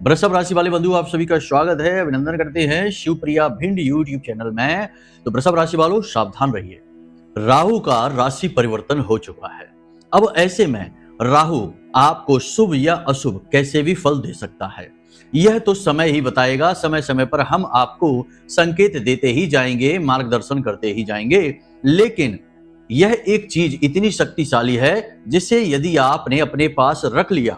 वृषभ राशि वाले बंधु, आप सभी का स्वागत है, अभिनंदन करते हैं शिवप्रिया भिंड यूट्यूब चैनल में। तो वृषभ राशि वालों, सावधान रहिए। राहु का राशि परिवर्तन हो चुका है। अब ऐसे में राहु आपको शुभ या अशुभ कैसे भी फल दे सकता है, यह तो समय ही बताएगा। समय समय पर हम आपको संकेत देते ही जाएंगे, मार्गदर्शन करते ही जाएंगे। लेकिन यह एक चीज इतनी शक्तिशाली है जिसे यदि आपने अपने पास रख लिया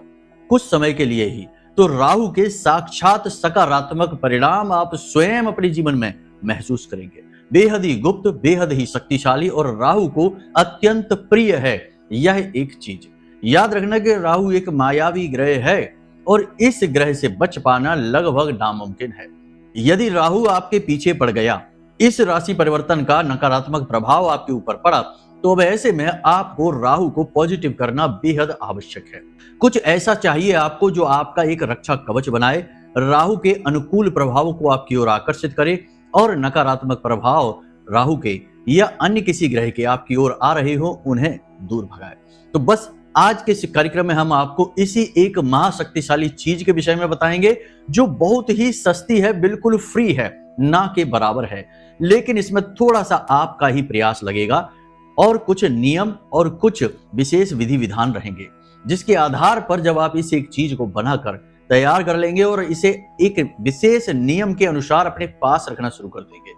कुछ समय के लिए ही, तो राहु के साक्षात सकारात्मक परिणाम आप स्वयं अपने जीवन में महसूस करेंगे। बेहद ही गुप्त, बेहद ही शक्तिशाली और राहु को अत्यंत प्रिय है यह एक चीज। याद रखना कि राहु एक मायावी ग्रह है और इस ग्रह से बच पाना लगभग नामुमकिन है। यदि राहु आपके पीछे पड़ गया, इस राशि परिवर्तन का नकारात्मक प्रभाव आपके ऊपर पड़ा, तो अब ऐसे में आपको राहु को पॉजिटिव करना बेहद आवश्यक है। कुछ ऐसा चाहिए आपको जो आपका एक रक्षा कवच बनाए, राहु के अनुकूल प्रभावों को आपकी ओर आकर्षित करे और नकारात्मक प्रभाव राहु के या अन्य किसी ग्रह के आपकी ओर आ रहे हो उन्हें दूर भगाए। तो बस आज के इस कार्यक्रम में हम आपको इसी एक महाशक्तिशाली चीज के विषय में बताएंगे जो बहुत ही सस्ती है, बिल्कुल फ्री है, ना के बराबर है। लेकिन इसमें थोड़ा सा आपका ही प्रयास लगेगा और कुछ नियम और कुछ विशेष विधि विधान रहेंगे, जिसके आधार पर जब आप इस एक चीज को बनाकर तैयार कर लेंगे और इसे एक विशेष नियम के अनुसार अपने पास रखना शुरू कर देंगे,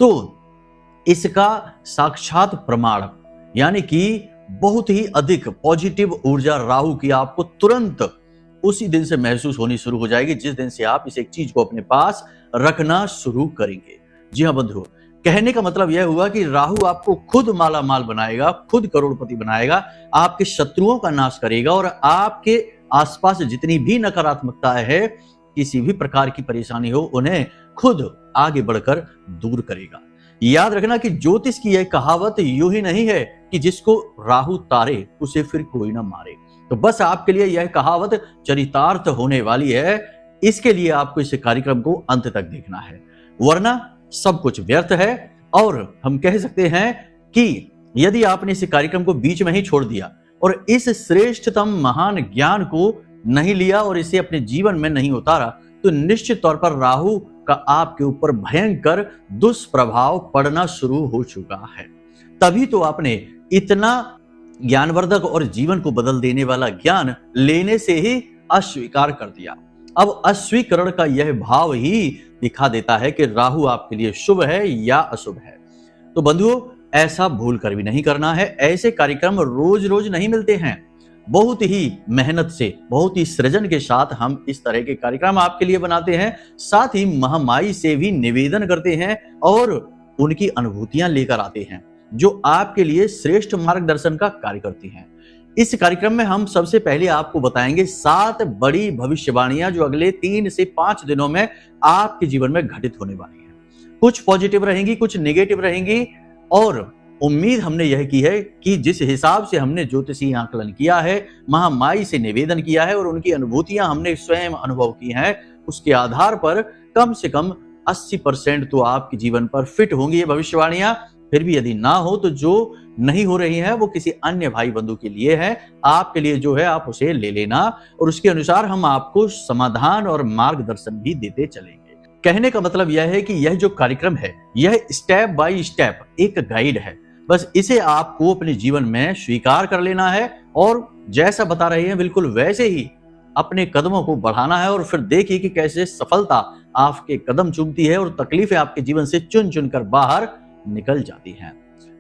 तो इसका साक्षात प्रमाण यानी कि बहुत ही अधिक पॉजिटिव ऊर्जा राहु की आपको तुरंत उसी दिन से महसूस होनी शुरू हो जाएगी जिस दिन से आप इस एक चीज को अपने पास रखना शुरू करेंगे। जी हाँ बंधुओं, कहने का मतलब यह हुआ कि राहु आपको खुद माला माल बनाएगा, खुद करोड़पति बनाएगा, आपके शत्रुओं का नाश करेगा और आपके आसपास जितनी भी नकारात्मकता है, किसी भी प्रकार की परेशानी हो, उन्हें खुद आगे बढ़कर दूर करेगा। याद रखना कि ज्योतिष की यह कहावत यूं ही नहीं है कि जिसको राहु तारे उसे फिर कोई ना मारे। तो बस आपके लिए यह कहावत चरितार्थ होने वाली है, इसके लिए आपको इस कार्यक्रम को अंत तक देखना है, वरना सब कुछ व्यर्थ है। और हम कह सकते हैं कि यदि आपने इस कार्यक्रम को बीच में ही छोड़ दिया और इस श्रेष्ठतम महान ज्ञान को नहीं लिया और इसे अपने जीवन में नहीं उतारा, तो निश्चित तौर पर राहु का आपके ऊपर भयंकर दुष्प्रभाव पड़ना शुरू हो चुका है। तभी तो आपने इतना ज्ञानवर्धक और जीवन को बदल देने वाला ज्ञान लेने से ही अस्वीकार कर दिया। अब अस्वीकरण का यह भाव ही दिखा देता है कि राहु आपके लिए शुभ है या अशुभ है। तो बंधुओं, ऐसा भूल कर भी नहीं करना है। ऐसे कार्यक्रम रोज रोज नहीं मिलते हैं। बहुत ही मेहनत से, बहुत ही सृजन के साथ हम इस तरह के कार्यक्रम आपके लिए बनाते हैं। साथ ही महामाई से भी निवेदन करते हैं और उनकी अनुभूतियां लेकर आते हैं जो आपके लिए श्रेष्ठ मार्गदर्शन का कार्य करती हैं। इस कार्यक्रम में हम सबसे पहले आपको बताएंगे 7 बड़ी भविष्यवाणियां जो अगले 3 से 5 दिनों में आपके जीवन में घटित होने वाली हैं। कुछ पॉजिटिव रहेंगी, कुछ नेगेटिव रहेंगी और उम्मीद हमने यह की है कि जिस हिसाब से हमने ज्योतिषी आकलन किया है, महामाई से निवेदन किया है और उनकी अनुभूतियां हमने स्वयं अनुभव की हैं, उसके आधार पर कम से कम 80% तो आपके जीवन पर फिट होंगी ये भविष्यवाणियां। फिर भी यदि ना हो तो जो नहीं हो रही है वो किसी अन्य भाई बंधु के लिए है, आपके लिए जो है आप उसे ले लेना और उसके अनुसार हम आपको समाधान और मार्गदर्शन भी देते चलेंगे। कहने का मतलब यह है कि यह जो कार्यक्रम है यह स्टेप बाय स्टेप एक गाइड है। बस इसे आपको अपने जीवन में स्वीकार कर लेना है और जैसा बता रहे हैं बिल्कुल वैसे ही अपने कदमों को बढ़ाना है और फिर देखिए कि कैसे सफलता आपके कदम चूमती है और तकलीफें आपके जीवन से चुन चुन कर बाहर निकल जाती हैं।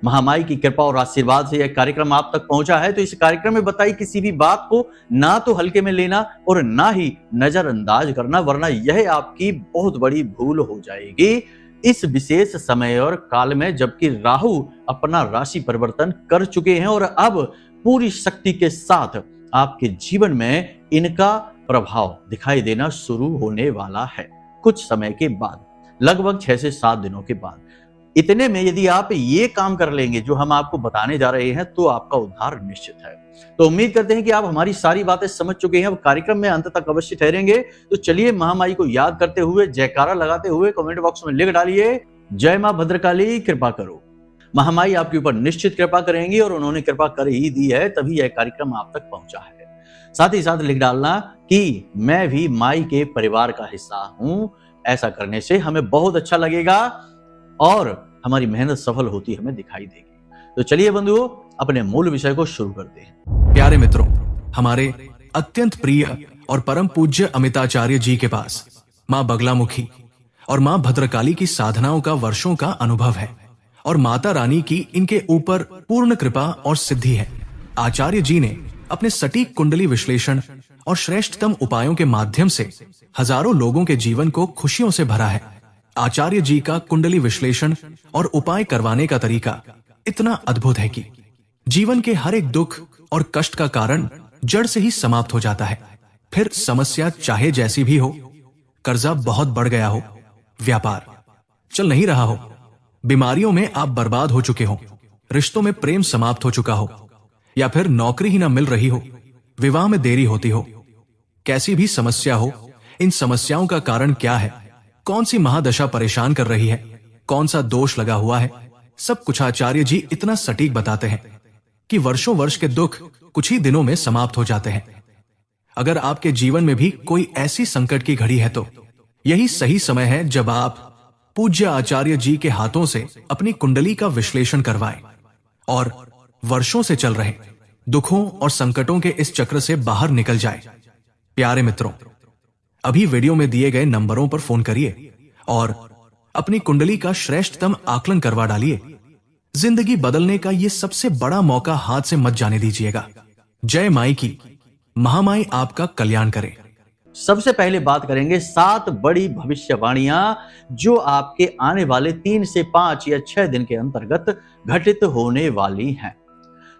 महामाई की कृपा और आशीर्वाद से यह कार्यक्रम आप तक पहुंचा है, तो इस कार्यक्रम में बताई किसी भी बात को ना तो हल्के में लेना और ना ही नजरअंदाज करना, वरना यह आपकी बहुत बड़ी भूल हो जाएगी इस विशेष समय और काल में, जबकि राहु अपना राशि परिवर्तन कर चुके हैं और अब पूरी शक्ति के साथ आपके जीवन में इनका प्रभाव दिखाई देना शुरू होने वाला है कुछ समय के बाद, लगभग 6 से 7 दिनों के बाद। इतने में यदि आप ये काम कर लेंगे जो हम आपको बताने जा रहे हैं, तो आपका उद्धार निश्चित है। तो उम्मीद करते हैं कि आप हमारी सारी बातें समझ चुके हैं। अब कार्यक्रम में अंत तक अवश्य ठहरेंगे। तो चलिए महामाई को याद करते हुए, जयकारा लगाते हुए कमेंट बॉक्स में लिख डालिए, जय मां भद्रकाली कृपा करो। महामाई आपके ऊपर निश्चित कृपा करेंगी और उन्होंने कृपा कर ही दी है, तभी यह कार्यक्रम आप तक पहुंचा है। साथ ही साथ लिख डालना कि मैं भी माई के परिवार का हिस्सा हूं। ऐसा करने से हमें बहुत अच्छा लगेगा और हमारी मेहनत सफल होती हमें दिखाई देगी। तो चलिए बंधुओं, अपने मूल विषय को शुरू करते हैं। प्यारे मित्रों, हमारे अत्यंत प्रिय और परम पूज्य अमिताचार्य जी के पास मां बगलामुखी और मां भद्रकाली की साधनाओं का वर्षों का अनुभव है और माता रानी की इनके ऊपर पूर्ण कृपा और सिद्धि है। आचार्य जी ने अपने सटीक कुंडली विश्लेषण और श्रेष्ठतम उपायों के माध्यम से हजारों लोगों के जीवन को खुशियों से भरा है। आचार्य जी का कुंडली विश्लेषण और उपाय करवाने का तरीका इतना अद्भुत है कि जीवन के हर एक दुख और कष्ट का कारण जड़ से ही समाप्त हो जाता है। फिर समस्या चाहे जैसी भी हो, कर्जा बहुत बढ़ गया हो, व्यापार चल नहीं रहा हो, बीमारियों में आप बर्बाद हो चुके हो, रिश्तों में प्रेम समाप्त हो चुका हो, या फिर नौकरी ही ना मिल रही हो, विवाह में देरी होती हो, कैसी भी समस्या हो, इन समस्याओं का कारण क्या है, कौन सी महादशा परेशान कर रही है, कौन सा दोष लगा हुआ है, सब कुछ आचार्य जी इतना सटीक बताते हैं कि वर्षों वर्ष के दुख कुछ ही दिनों में समाप्त हो जाते हैं। अगर आपके जीवन में भी कोई ऐसी संकट की घड़ी है तो यही सही समय है जब आप पूज्य आचार्य जी के हाथों से अपनी कुंडली का विश्लेषण करवाएं और वर्षों से चल रहे दुखों और संकटों के इस चक्र से बाहर निकल जाए। प्यारे मित्रों, अभी वीडियो में दिए गए नंबरों पर फोन करिए और अपनी कुंडली का श्रेष्ठतम आकलन करवा डालिए। जिंदगी बदलने का ये सबसे बड़ा मौका हाथ से मत जाने दीजिएगा। जय माई की, महामाई आपका कल्याण करे। सबसे पहले बात करेंगे 7 बड़ी भविष्यवाणियां जो आपके आने वाले 3 से 5 या 6 दिन के अंतर्गत घटित होने वाली हैं।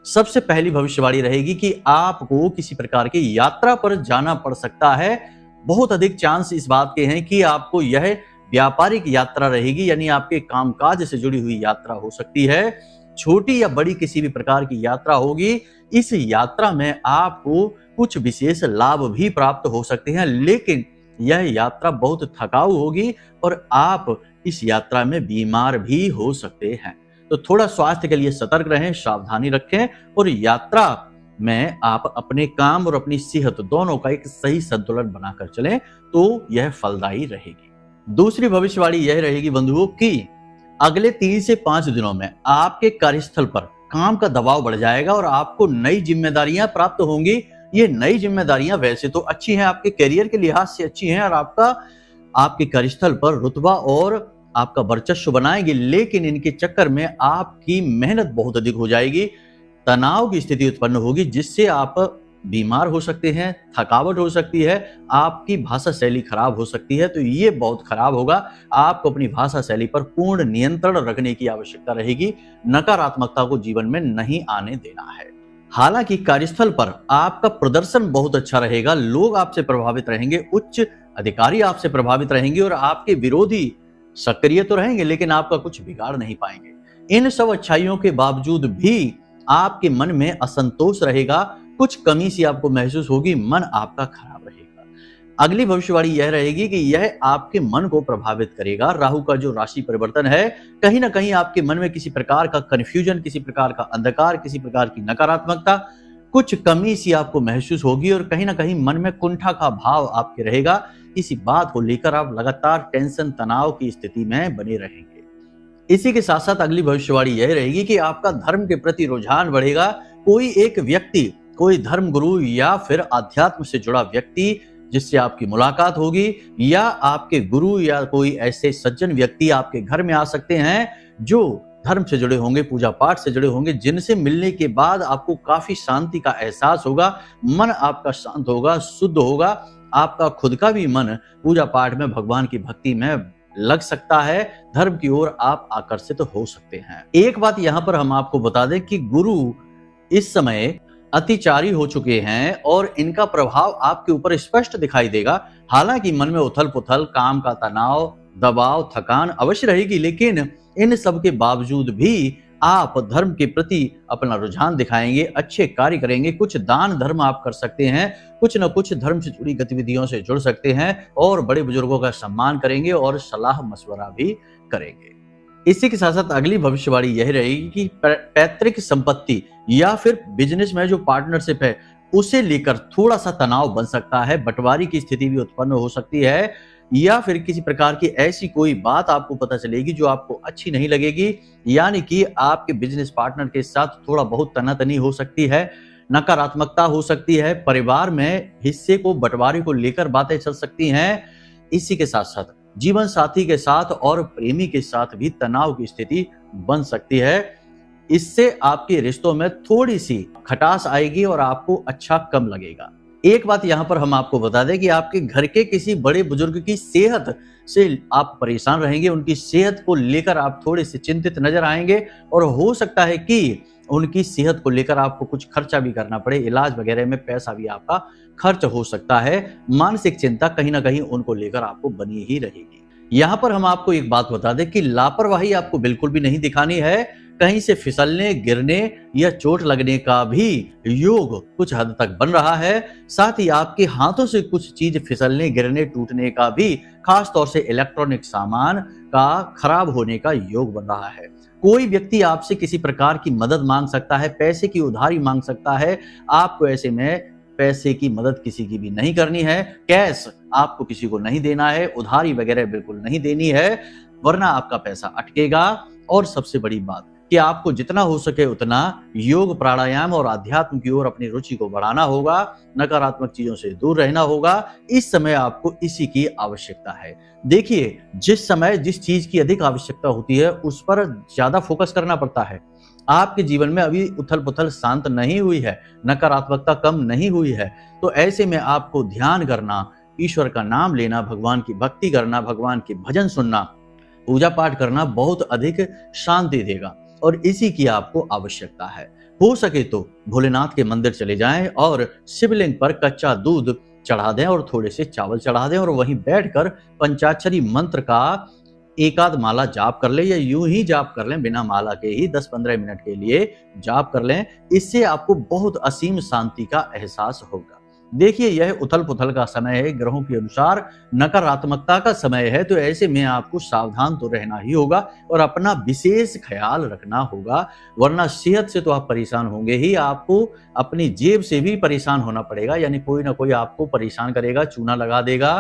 सबसे पहली भविष्यवाणी रहेगी कि आपको किसी प्रकार की यात्रा पर जाना पड़ सकता है। बहुत अधिक चांस इस बात के हैं कि आपको यह व्यापारिक यात्रा रहेगी, यानी आपके कामकाज से जुड़ी हुई यात्रा हो सकती है। छोटी या बड़ी किसी भी प्रकार की यात्रा होगी। इस यात्रा में आपको कुछ विशेष लाभ भी प्राप्त हो सकते हैं, लेकिन यह यात्रा बहुत थकाऊ होगी और आप इस यात्रा में बीमार भी हो सकते हैं। तो थोड़ा स्वास्थ्य के लिए सतर्क रहें, सावधानी रखें और यात्रा में आप अपने काम और अपनी सेहत दोनों का एक सही संतुलन बनाकर चलें तो यह फलदायी रहेगी। दूसरी भविष्यवाणी यह रहेगी बंधुओं कि अगले 3 से 5 दिनों में आपके कार्यस्थल पर काम का दबाव बढ़ जाएगा और आपको नई जिम्मेदारियां प्राप्त होंगी। ये नई जिम्मेदारियां वैसे तो अच्छी हैं, आपके करियर के लिहाज से अच्छी हैं और आपके कार्यस्थल पर रुतबा और आपका वर्चस्व बनाएंगे, लेकिन इनके चक्कर में आपकी मेहनत बहुत अधिक हो जाएगी, तनाव की स्थिति उत्पन्न होगी जिससे आप बीमार हो सकते हैं, थकावट हो सकती है, आपकी भाषा शैली खराब हो सकती है। तो ये बहुत खराब होगा। आपको अपनी भाषा शैली पर पूर्ण नियंत्रण रखने की आवश्यकता रहेगी। नकारात्मकता को जीवन में नहीं आने देना है। हालांकि कार्यस्थल पर आपका प्रदर्शन बहुत अच्छा रहेगा, लोग आपसे प्रभावित रहेंगे, उच्च अधिकारी आपसे प्रभावित रहेंगे और आपके विरोधी सक्रिय तो रहेंगे लेकिन आपका कुछ बिगाड़ नहीं पाएंगे। इन सब अच्छाइयों के बावजूद भी आपके मन में असंतोष रहेगा, कुछ कमी सी आपको महसूस होगी, मन आपका खराब रहेगा। अगली भविष्यवाणी यह रहेगी कि यह आपके मन को प्रभावित करेगा। राहु का जो राशि परिवर्तन है, कहीं ना कहीं आपके मन में किसी प्रकार का कंफ्यूजन, किसी प्रकार का अंधकार, किसी प्रकार की नकारात्मकता, कुछ कमी सी आपको महसूस होगी और कहीं ना कहीं मन में कुंठा का भाव आपके रहेगा। इसी बात को लेकर आप लगातार टेंशन, तनाव की स्थिति में बने रहेंगे। इसी के साथ साथ अगली भविष्यवाणी यह रहेगी कि आपका धर्म के प्रति रुझान बढ़ेगा। कोई एक व्यक्ति, कोई धर्म गुरु या फिर अध्यात्म से जुड़ा व्यक्ति जिससे आपकी मुलाकात होगी, या आपके गुरु या कोई ऐसे सज्जन व्यक्ति आपके घर में आ सकते हैं जो धर्म से जुड़े होंगे, पूजा पाठ से जुड़े होंगे, जिनसे मिलने के बाद आपको काफी शांति का एहसास होगा, मन आपका शांत होगा, शुद्ध होगा, आपका खुद का भी मन पूजा पाठ में, भगवान की भक्ति में लग सकता है, धर्म की ओर आप आकर्षित हो सकते हैं। एक बात यहाँ पर हम आपको बता दें कि गुरु इस समय अतिचारी हो चुके हैं और इनका प्रभाव आपके ऊपर स्पष्ट दिखाई देगा। हालांकि मन में उथल पुथल, काम का तनाव, दबाव, थकान अवश्य रहेगी, लेकिन इन सब के बावजूद भी आप धर्म के प्रति अपना रुझान दिखाएंगे, अच्छे कार्य करेंगे, कुछ दान धर्म आप कर सकते हैं, कुछ न कुछ धर्म से जुड़ी गतिविधियों से जुड़ सकते हैं और बड़े बुजुर्गों का सम्मान करेंगे और सलाह मशवरा भी करेंगे। इसी के साथ साथ अगली भविष्यवाणी यह रहेगी कि पैतृक संपत्ति या फिर बिजनेस में जो पार्टनरशिप है उसे लेकर थोड़ा सा तनाव बन सकता है, बंटवारे की स्थिति भी उत्पन्न हो सकती है, या फिर किसी प्रकार की ऐसी कोई बात आपको पता चलेगी जो आपको अच्छी नहीं लगेगी, यानी कि आपके बिजनेस पार्टनर के साथ थोड़ा बहुत तनातनी हो सकती है, नकारात्मकता हो सकती है, परिवार में हिस्से को बंटवारे को लेकर बातें चल सकती हैं। इसी के साथ साथ जीवन साथी के साथ और प्रेमी के साथ भी तनाव की स्थिति बन सकती है। इससे आपके रिश्तों में थोड़ी सी खटास आएगी और आपको अच्छा कम लगेगा। एक बात यहाँ पर हम आपको बता दें कि आपके घर के किसी बड़े बुजुर्ग की सेहत से आप परेशान रहेंगे, उनकी सेहत को लेकर आप थोड़े से चिंतित नजर आएंगे और हो सकता है कि उनकी सेहत को लेकर आपको कुछ खर्चा भी करना पड़े, इलाज वगैरह में पैसा भी आपका खर्च हो सकता है। मानसिक चिंता कहीं ना कहीं उनको लेकर आपको बनी ही रहेगी। यहाँ पर हम आपको एक बात बता दें कि लापरवाही आपको बिल्कुल भी नहीं दिखानी है। कहीं से फिसलने, गिरने या चोट लगने का भी योग कुछ हद तक बन रहा है। साथ ही आपके हाथों से कुछ चीज फिसलने, गिरने, टूटने का भी, खास तौर से इलेक्ट्रॉनिक सामान का खराब होने का योग बन रहा है। कोई व्यक्ति आपसे किसी प्रकार की मदद मांग सकता है, पैसे की उधारी मांग सकता है। आपको ऐसे में पैसे की मदद किसी की भी नहीं करनी है, कैश आपको किसी को नहीं देना है, उधारी वगैरह बिल्कुल नहीं देनी है, वरना आपका पैसा अटकेगा। और सबसे बड़ी बात कि आपको जितना हो सके उतना योग, प्राणायाम और अध्यात्म की ओर अपनी रुचि को बढ़ाना होगा, नकारात्मक चीजों से दूर रहना होगा। इस समय आपको इसी की आवश्यकता है। देखिए, जिस समय जिस चीज की अधिक आवश्यकता होती है उस पर ज्यादा फोकस करना पड़ता है। आपके जीवन में अभी उथल पुथल शांत नहीं हुई है, नकारात्मकता कम नहीं हुई है, तो ऐसे में आपको ध्यान करना, ईश्वर का नाम लेना, भगवान की भक्ति करना, भगवान के भजन सुनना, पूजा पाठ करना बहुत अधिक शांति देगा और इसी की आपको आवश्यकता है। हो सके तो भोलेनाथ के मंदिर चले जाएं और शिवलिंग पर कच्चा दूध चढ़ा दें और थोड़े से चावल चढ़ा दें और वहीं बैठकर पंचाक्षरी मंत्र का एकाध माला जाप कर लें, या यूं ही जाप कर लें बिना माला के ही 10-15 मिनट के लिए जाप कर लें। इससे आपको बहुत असीम शांति का एहसास होगा। देखिए, यह उथल पुथल का समय है, ग्रहों के अनुसार नकारात्मकता का समय है, तो ऐसे में आपको सावधान तो रहना ही होगा और अपना विशेष ख्याल रखना होगा, वरना सेहत से तो आप परेशान होंगे ही, आपको अपनी जेब से भी परेशान होना पड़ेगा। यानी कोई ना कोई आपको परेशान करेगा, चूना लगा देगा,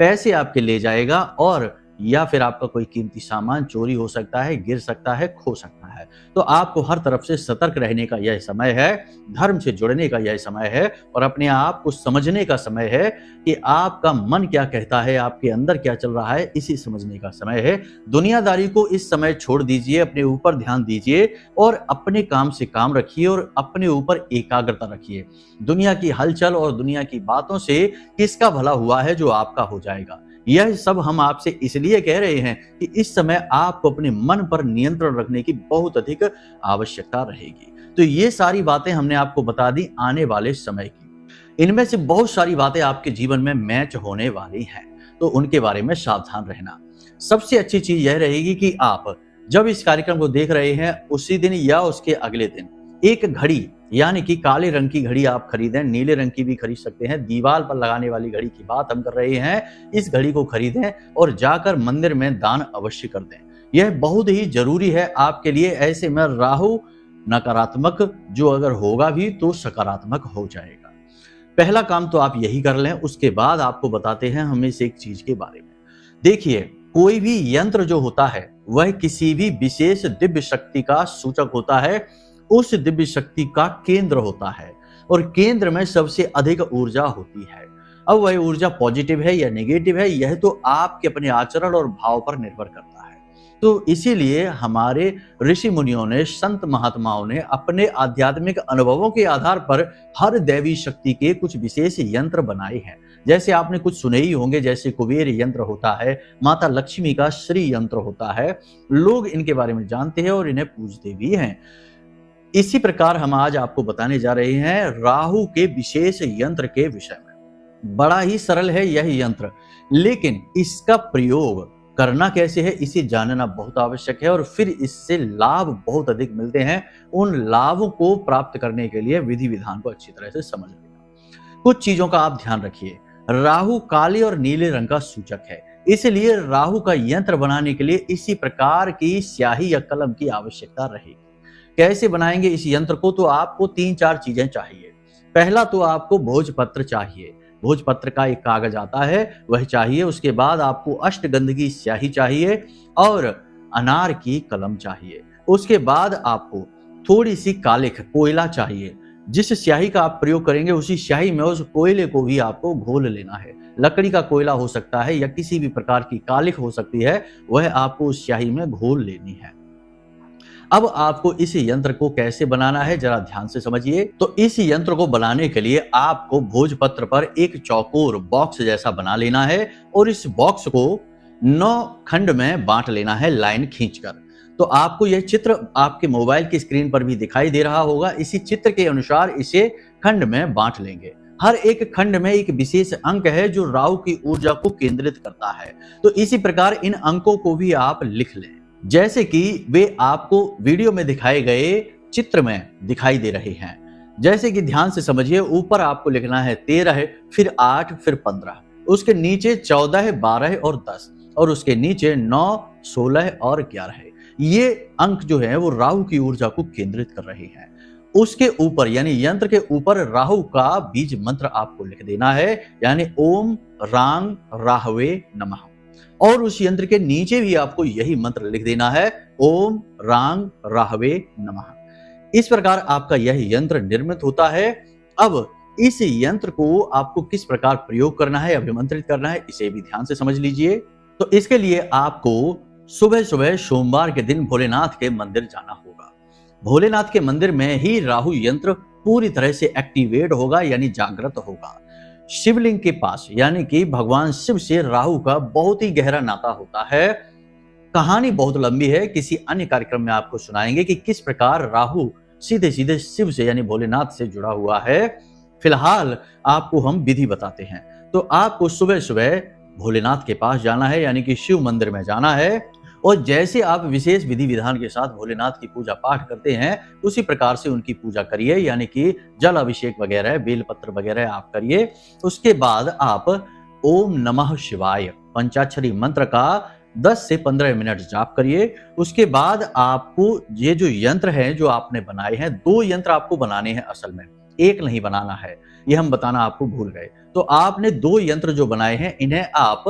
पैसे आपके ले जाएगा, और या फिर आपका कोई कीमती सामान चोरी हो सकता है, गिर सकता है, खो सकता है। तो आपको हर तरफ से सतर्क रहने का यह समय है, धर्म से जुड़ने का यह समय है और अपने आप को समझने का समय है कि आपका मन क्या कहता है, आपके अंदर क्या चल रहा है, इसी समझने का समय है। दुनियादारी को इस समय छोड़ दीजिए, अपने ऊपर ध्यान दीजिए और अपने काम से काम रखिए और अपने ऊपर एकाग्रता रखिए। दुनिया की हलचल और दुनिया की बातों से किसका भला हुआ है जो आपका हो जाएगा। यह सब हम आपसे इसलिए कह रहे हैं कि इस समय आपको अपने मन पर नियंत्रण रखने की बहुत अधिक आवश्यकता रहेगी। तो ये सारी बातें हमने आपको बता दी आने वाले समय की। इनमें से बहुत सारी बातें आपके जीवन में मैच होने वाली हैं, तो उनके बारे में सावधान रहना। सबसे अच्छी चीज यह रहेगी कि आप जब इस कार्यक्रम को देख रहे हैं उसी दिन या उसके अगले दिन एक घड़ी, यानी कि काले रंग की घड़ी आप खरीदें, नीले रंग की भी खरीद सकते हैं, दीवार पर लगाने वाली घड़ी की बात हम कर रहे हैं। इस घड़ी को खरीदें और जाकर मंदिर में दान अवश्य कर दें। यह बहुत ही जरूरी है आपके लिए। ऐसे में राहु नकारात्मक जो अगर होगा भी तो सकारात्मक हो जाएगा। पहला काम तो आप यही कर लें। उसके बाद आपको बताते हैं हम इस एक चीज के बारे में। देखिए, कोई भी यंत्र जो होता है वह किसी भी विशेष दिव्य शक्ति का सूचक होता है, उस दिव्य शक्ति का केंद्र होता है और केंद्र में सबसे अधिक ऊर्जा होती है। अब वह ऊर्जा पॉजिटिव है या नेगेटिव है, यह तो आपके अपने आचरण और भाव पर निर्भर करता है। तो इसीलिए हमारे ऋषि मुनियों ने, संत महात्माओं ने अपने आध्यात्मिक अनुभवों के आधार पर हर दैवी शक्ति के कुछ विशेष यंत्र बनाए हैं। जैसे आपने कुछ सुने ही होंगे, जैसे कुबेर यंत्र होता है, माता लक्ष्मी का श्री यंत्र होता है। लोग इनके बारे में जानते हैं और इन्हें पूजते भी हैं। इसी प्रकार हम आज आपको बताने जा रहे हैं राहु के विशेष यंत्र के विषय में। बड़ा ही सरल है यह यंत्र, लेकिन इसका प्रयोग करना कैसे है इसे जानना बहुत आवश्यक है और फिर इससे लाभ बहुत अधिक मिलते हैं। उन लाभों को प्राप्त करने के लिए विधि विधान को अच्छी तरह से समझ लेना। कुछ चीजों का आप ध्यान रखिए। राहु काले और नीले रंग का सूचक है, इसलिए राहु का यंत्र बनाने के लिए इसी प्रकार की स्याही या कलम की आवश्यकता रहेगी। कैसे बनाएंगे इस यंत्र को, तो आपको 3-4 चीजें चाहिए। पहला तो आपको भोजपत्र चाहिए। भोजपत्र का एक कागज आता है, वह चाहिए। उसके बाद आपको अष्टगंध की स्याही चाहिए और अनार की कलम चाहिए। उसके बाद आपको थोड़ी सी कालिख, कोयला चाहिए। जिस स्याही का आप प्रयोग करेंगे उसी स्याही में उस कोयले को भी आपको घोल लेना है। लकड़ी का कोयला हो सकता है या किसी भी प्रकार की कालिख हो सकती है, वह आपको उस स्याही में घोल लेनी है। अब आपको इस यंत्र को कैसे बनाना है जरा ध्यान से समझिए। तो इस यंत्र को बनाने के लिए आपको भोजपत्र पर एक चौकोर बॉक्स जैसा बना लेना है और इस बॉक्स को 9 खंड में बांट लेना है लाइन खींचकर। तो आपको यह चित्र आपके मोबाइल की स्क्रीन पर भी दिखाई दे रहा होगा। इसी चित्र के अनुसार इसे खंड में बांट लेंगे। हर एक खंड में एक विशेष अंक है जो राहु की ऊर्जा को केंद्रित करता है। तो इसी प्रकार इन अंकों को भी आप लिख लें, जैसे कि वे आपको वीडियो में दिखाए गए चित्र में दिखाई दे रहे हैं। जैसे कि ध्यान से समझिए, ऊपर आपको लिखना है 13, फिर 8, फिर 15, उसके नीचे 14, 12 और 10 और उसके नीचे 9, 16 और 11 है। ये अंक जो है वो राहु की ऊर्जा को केंद्रित कर रहे हैं। उसके ऊपर यानी यंत्र के ऊपर राहु का बीज मंत्र आपको लिख देना है, यानी ओम रांग राहवे नमः। और उस यंत्र के नीचे भी आपको यही मंत्र लिख देना है, ओम रांग राहवे नमः। इस प्रकार आपका यह यंत्र निर्मित होता है। अब इस यंत्र को आपको किस प्रकार प्रयोग करना है, अभिमंत्रित करना है, इसे भी ध्यान से समझ लीजिए। तो इसके लिए आपको सुबह सुबह सोमवार के दिन भोलेनाथ के मंदिर जाना होगा। भोलेनाथ के मंदिर में ही राहु यंत्र पूरी तरह से एक्टिवेट होगा, यानी जागृत होगा। शिवलिंग के पास, यानी कि भगवान शिव से राहु का बहुत ही गहरा नाता होता है। कहानी बहुत लंबी है, किसी अन्य कार्यक्रम में आपको सुनाएंगे कि किस प्रकार राहु सीधे सीधे शिव से यानी भोलेनाथ से जुड़ा हुआ है। फिलहाल आपको हम विधि बताते हैं। तो आपको सुबह सुबह भोलेनाथ के पास जाना है, यानी कि शिव मंदिर में जाना है। और जैसे आप विशेष विधि विधान के साथ भोलेनाथ की पूजा पाठ करते हैं, उसी प्रकार से उनकी पूजा करिए, यानी कि जल अभिषेक वगैरह, बेलपत्र वगैरह आप करिए। उसके बाद आप ओम नमः शिवाय पंचाक्षरी मंत्र का 10 से 15 मिनट जाप करिए। उसके बाद आपको ये जो यंत्र है जो आपने बनाए हैं, 2 यंत्र आपको बनाने हैं, असल में एक नहीं बनाना है, ये हम बताना आपको भूल गए। तो आपने 2 यंत्र जो बनाए हैं, इन्हें आप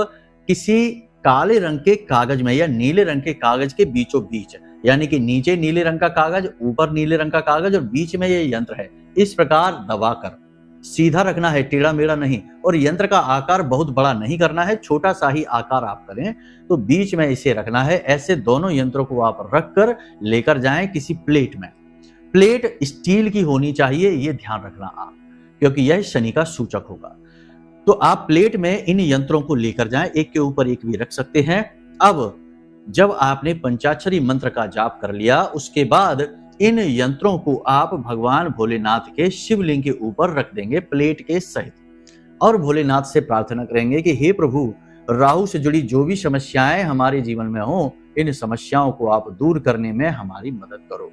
किसी काले रंग के कागज में या नीले रंग के कागज के बीचों बीच, यानी कि नीचे नीले रंग का कागज, ऊपर नीले रंग का कागज और बीच में ये यंत्र है, इस प्रकार दबाकर सीधा रखना है, टेढ़ा मेढ़ा नहीं। और यंत्र का आकार बहुत बड़ा नहीं करना है, छोटा सा ही आकार आप करें। तो बीच में इसे रखना है। ऐसे दोनों यंत्रों को आप रखकर लेकर जाएं किसी प्लेट में। प्लेट स्टील की होनी चाहिए, ये ध्यान रखना आप, क्योंकि यह शनि का सूचक होगा। तो आप प्लेट में इन यंत्रों को लेकर जाएं, एक के ऊपर एक भी रख सकते हैं। अब जब आपने पंचाक्षरी मंत्र का जाप कर लिया, उसके बाद इन यंत्रों को आप भगवान भोलेनाथ के शिवलिंग के ऊपर रख देंगे प्लेट के सहित। और भोलेनाथ से प्रार्थना करेंगे कि हे प्रभु, राहु से जुड़ी जो भी समस्याएं हमारे जीवन में हो, इन समस्याओं को आप दूर करने में हमारी मदद करो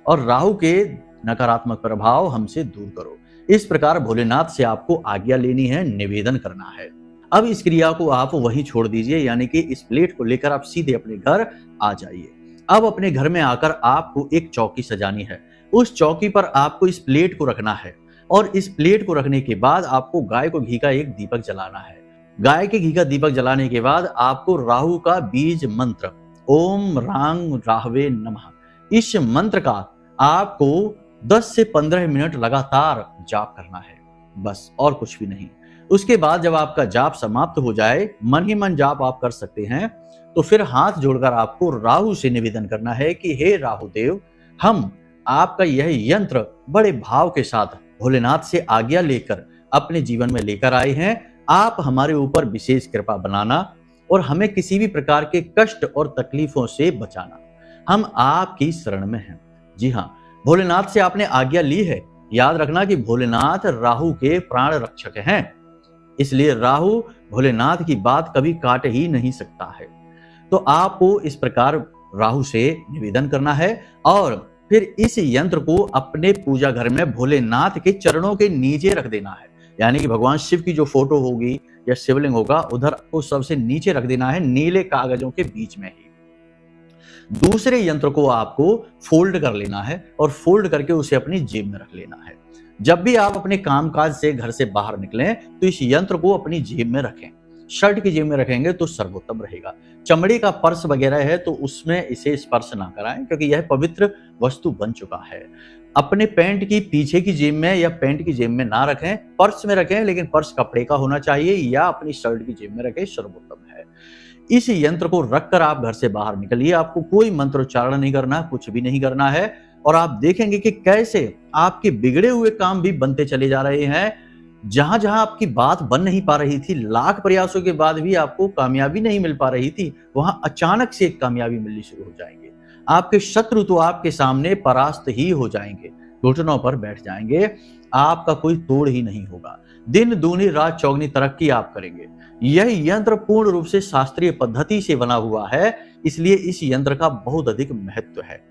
और राहु के नकारात्मक प्रभाव हमसे दूर करो। इस प्रकार भोलेनाथ से आपको आज्ञा लेनी है, निवेदन करना है। अब इस क्रिया को आप वहीं छोड़ दीजिए, यानी कि इस प्लेट को लेकर आप सीधे अपने घर आ जाइए। अब अपने घर में आकर आपको एक चौकी सजानी है। उस चौकी पर आपको इस प्लेट को रखना है और इस प्लेट को रखने के बाद आपको गाय को घी का एक दीपक जलाना है। गाय के घी का दीपक जलाने के बाद आपको राहु का बीज मंत्र ओम रांग राहवे नमः, इस मंत्र का आपको 10 से 15 मिनट लगातार जाप करना है, बस और कुछ भी नहीं। उसके बाद जब आपका जाप समाप्त हो जाए, मन ही मन जाप आप कर सकते हैं, तो फिर हाथ जोड़कर आपको राहु से निवेदन करना है कि हे राहु देव, हम आपका यह यंत्र बड़े भाव के साथ भोलेनाथ से आज्ञा लेकर अपने जीवन में लेकर आए हैं। आप हमारे ऊपर विशेष कृपा बनाना और हमें किसी भी प्रकार के कष्ट और तकलीफों से बचाना। हम आपकी शरण में हैं। जी हाँ, भोलेनाथ से आपने आज्ञा ली है। याद रखना कि भोलेनाथ राहु के प्राण रक्षक हैं, इसलिए राहु भोलेनाथ की बात कभी काट ही नहीं सकता है। तो आपको इस प्रकार राहु से निवेदन करना है और फिर इस यंत्र को अपने पूजा घर में भोलेनाथ के चरणों के नीचे रख देना है, यानी कि भगवान शिव की जो फोटो होगी या शिवलिंग होगा उधर को सबसे नीचे रख देना है, नीले कागजों के बीच में ही। दूसरे यंत्र को आपको फोल्ड कर लेना है और फोल्ड करके उसे अपनी जेब में रख लेना है। जब भी आप अपने कामकाज से घर से बाहर निकलें तो इस यंत्र को अपनी जेब में रखें। शर्ट की जेब में रखेंगे तो सर्वोत्तम रहेगा। चमड़े का पर्स वगैरह है तो उसमें इसे स्पर्श ना कराएं, क्योंकि यह पवित्र वस्तु बन चुका है। अपने पैंट की पीछे की जेब में या पैंट की जेब में ना रखें, पर्स में रखें, लेकिन पर्स कपड़े का होना चाहिए, या अपनी शर्ट की जेब में रखें, सर्वोत्तम है। इस यंत्र को रखकर आप घर से बाहर निकलिए। आपको कोई मंत्रोच्चारण नहीं करना, कुछ भी नहीं करना है, और आप देखेंगे कि कैसे आपके बिगड़े हुए काम भी बनते चले जा रहे हैं। जहां जहां आपकी बात बन नहीं पा रही थी, लाख प्रयासों के बाद भी आपको कामयाबी नहीं मिल पा रही थी, वहां अचानक से एक कामयाबी मिलनी शुरू हो जाएंगे। आपके शत्रु तो आपके सामने परास्त ही हो जाएंगे, घुटनों पर बैठ जाएंगे, आपका कोई तोड़ ही नहीं होगा। दिन दूनी रात चौगनी तरक्की आप करेंगे। यह यंत्र पूर्ण रूप से शास्त्रीय पद्धति से बना हुआ है, इसलिए इस यंत्र का बहुत अधिक महत्व है।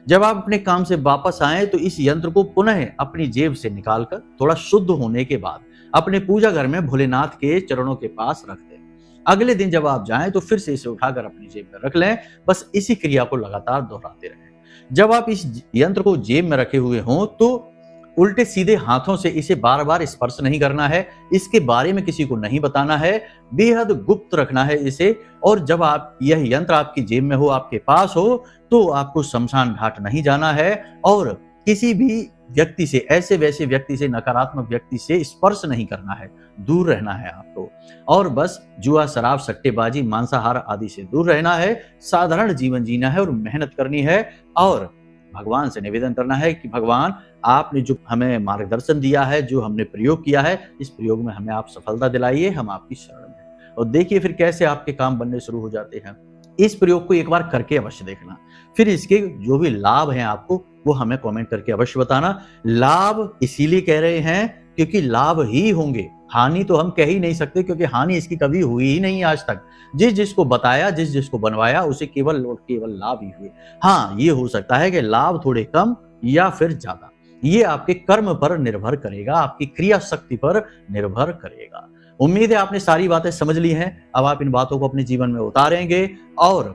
जब आप अपने काम से वापस आए तो इस यंत्र को पुनः अपनी जेब से निकालकर थोड़ा शुद्ध होने के बाद अपने पूजा घर में भोलेनाथ के चरणों के पास रख दें। अगले दिन जब आप जाएं तो फिर से इसे उठाकर अपनी जेब में रख लें। बस इसी क्रिया को लगातार दोहराते रहें। जब आप इस यंत्र को जेब में रखे हुए हों तो उल्टे सीधे हाथों से इसे बार बार स्पर्श नहीं करना है, इसके बारे में किसी को नहीं बताना है, बेहद गुप्त रखना है इसे। और जब आप यह यंत्र आपकी जेब में हो, आपके पास हो, तो आपको शमशान घाट नहीं जाना है और किसी भी व्यक्ति से, ऐसे वैसे व्यक्ति से, नकारात्मक व्यक्ति से स्पर्श नहीं करना है, दूर रहना है आपको। और बस जुआ, शराब, सट्टेबाजी, मांसाहार आदि से दूर रहना है, साधारण जीवन जीना है और मेहनत करनी है। और भगवान से निवेदन करना है कि भगवान, आपने जो हमें मार्गदर्शन दिया है, जो हमने प्रयोग किया है, इस प्रयोग में हमें आप सफलता दिलाइए, हम आपकी शरण में। और देखिए फिर कैसे आपके काम बनने शुरू हो जाते हैं। इस प्रयोग को एक बार करके अवश्य देखना, फिर इसके जो भी लाभ हैं आपको वो हमें कमेंट करके अवश्य बताना। लाभ इसीलिए कह रहे हैं क्योंकि लाभ ही होंगे, हानि तो हम कह ही नहीं सकते, क्योंकि हानि इसकी कभी हुई ही नहीं आज तक। जिसको बताया, जिसको बनवाया, उसे केवल और केवल लाभ ही हुए। हाँ, ये हो सकता है कि लाभ थोड़े कम या फिर ज्यादा, ये आपके कर्म पर निर्भर करेगा, आपकी क्रिया शक्ति पर निर्भर करेगा। उम्मीद है आपने सारी बातें समझ ली हैं। अब आप इन बातों को अपने जीवन में उतारेंगे और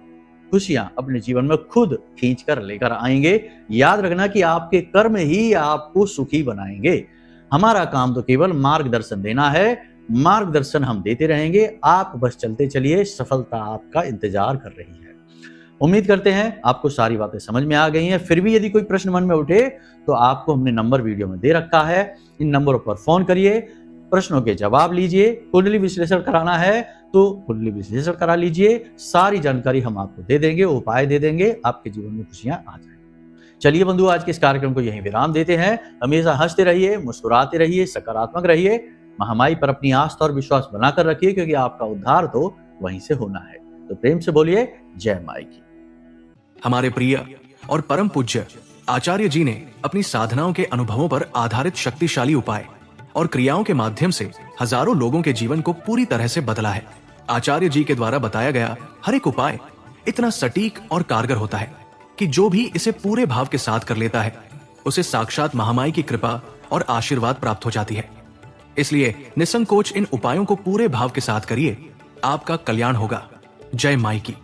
खुशियां अपने जीवन में खुद खींच कर लेकर आएंगे। याद रखना कि आपके कर्म ही आपको सुखी बनाएंगे। हमारा काम तो केवल मार्गदर्शन देना है, मार्गदर्शन हम देते रहेंगे, आप बस चलते चलिए, सफलता आपका इंतजार कर रही है। उम्मीद करते हैं आपको सारी बातें समझ में आ गई हैं। फिर भी यदि कोई प्रश्न मन में उठे तो आपको हमने नंबर वीडियो में दे रखा है, इन नंबरों पर फोन करिए, प्रश्नों के जवाब लीजिए। कुंडली विश्लेषण कराना है तो कुंडली विश्लेषण करा लीजिए, सारी जानकारी हम आपको दे देंगे, उपाय दे देंगे, आपके जीवन में खुशियां आ जाएंगी। चलिए बंधु, आज के इस कार्यक्रम को यहीं विराम देते हैं। हमेशा हंसते रहिए, मुस्कुराते रहिए, सकारात्मक रहिए, महामाई पर अपनी आस्था और विश्वास बनाकर रखिए, क्योंकि आपका उद्धार तो वहीं से होना है। तो प्रेम से बोलिए जय माई की। हमारे प्रिय और परम पूज्य आचार्य जी ने अपनी साधनाओं के अनुभवों पर आधारित शक्तिशाली उपाय और क्रियाओं के माध्यम से हजारों लोगों के जीवन को पूरी तरह से बदला है। आचार्य जी के द्वारा बताया गया हर एक उपाय इतना सटीक और कारगर होता है कि जो भी इसे पूरे भाव के साथ कर लेता है, उसे साक्षात महामाई की कृपा और आशीर्वाद प्राप्त हो जाती है। इसलिए निसंकोच इन उपायों को पूरे भाव के साथ करिए, आपका कल्याण होगा। जय माई की।